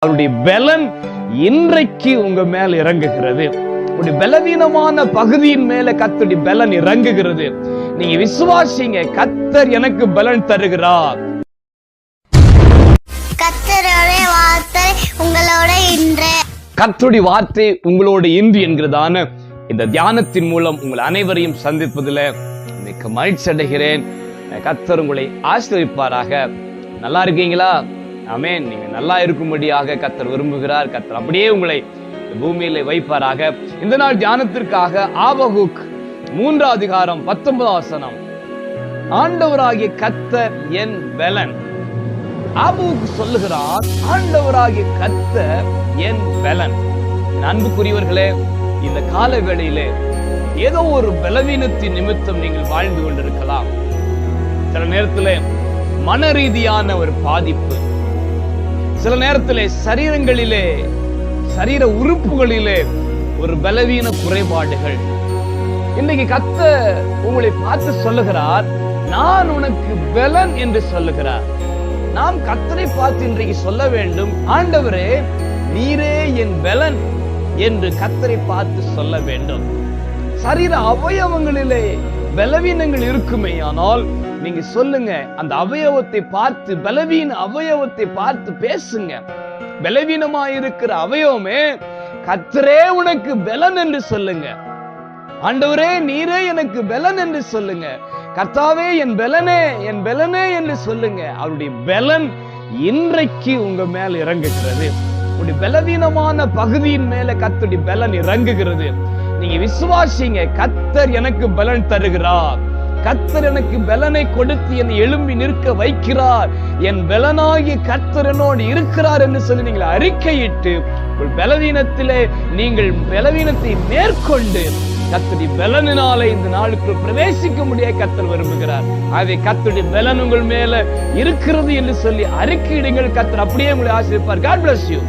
அவருடைய பலன் இன்றைக்கு உங்க மேல் இறங்குகிறது. உங்களுடைய பலவீனமான பகுதியின் மேல கர்த்தருடைய பலன் இறங்குகிறது. நீங்க விசுவாசிங்க, கர்த்தர் எனக்கு பலன் தருகிறார். கர்த்தருடைய வார்த்தை உங்களோட இன்று. கர்த்தருடைய வார்த்தை உங்களோட இன்று என்கிறதான இந்த தியானத்தின் மூலம் உங்கள் அனைவரையும் சந்திப்பதில் மிக்க மகிழ்ச்சி அடைகிறேன். கர்த்தர் உங்களை ஆசீர்வதிப்பாராக. நல்லா இருக்கீங்களா? ஆமென். நீங்க நல்லா இருக்கும்படியாக கர்த்தர் விரும்புகிறார். கர்த்தர் அப்படியே உங்களை பூமியில வைப்பாராக. இந்த நாள் தியானத்திற்காக ஆபகுக் 3 அதிகாரம் 19 வசனம். ஆண்டவராகிய கர்த்தர் என் பலன். ஆபகுக் சொல்லுகிறார், ஆண்டவராகிய கர்த்தர் என் பலன். அன்புக்குரியவர்களே, இந்த கால வேளையிலே ஏதோ ஒரு பலவீனத்தின் நிமித்தம் நீங்கள் வாழ்ந்து கொண்டிருக்கலாம். சில நேரத்திலே மன ரீதியான ஒரு பாதிப்பு, சில நேரத்திலே சரீர உறுப்புகளிலே ஒரு பலவீன குறைபாடுகள். இன்றைக்கு கர்த்தர் உங்களை பார்த்து சொல்லுகிறார், நான் உனக்கு பலன் என்று சொல்லுகிறார். நாம் கர்த்தரை பார்த்து இன்றைக்கு சொல்ல வேண்டும், ஆண்டவரே நீரே என் பலன் என்று கர்த்தரை பார்த்து சொல்ல வேண்டும். சரீர அவயவங்களிலே பலவீனங்கள் இருக்குமே, ஆனால் நீங்க சொல்லுங்க, அந்த அவயவத்தை பார்த்து, பலவீன அவயவத்தை பார்த்து பேசுங்க. பலவீனமாயிருக்கிற அவயவமே, கர்த்தரே உனக்கு பலன் என்று சொல்லுங்க. ஆண்டவரே நீரே எனக்கு பலன் என்று சொல்லுங்க. கர்த்தாவே என் பலனே, என் பலனே என்று சொல்லுங்க. அவருடைய பலன் இன்றைக்கு உங்க மேல் இறங்குகிறது. உங்களுடைய பலவீனமான பகுதியின் மேல கர்த்தருடைய பலன் இறங்குகிறது. நீங்க விசுவாசிங்க, கர்த்தர் எனக்கு பலன் தருகிறார். கர்த்தர் எனக்கு பலனை கொடுத்து என்னை எழும்பி நிற்க வைக்கிறார். என் பலனாகி கர்த்தர் என்னோடு இருக்கிறார் என்று சொல்லி நீங்கள் அறிக்கையிட்டு உங்கள் பலவீனத்திலே நீங்கள் பலவீனத்தை மேற்கொண்டு கர்த்தருடைய பலனினாலே இந்த நாளுக்கு பிரவேசிக்க முடிய கர்த்தர் விரும்புகிறார். ஆகவே கர்த்தருடைய பலன் உங்கள் மேல இருக்கிறது என்று சொல்லி அறிக்கையிடுங்கள். கர்த்தர் அப்படியே உங்களை ஆசீர்வதிப்பார். God bless you.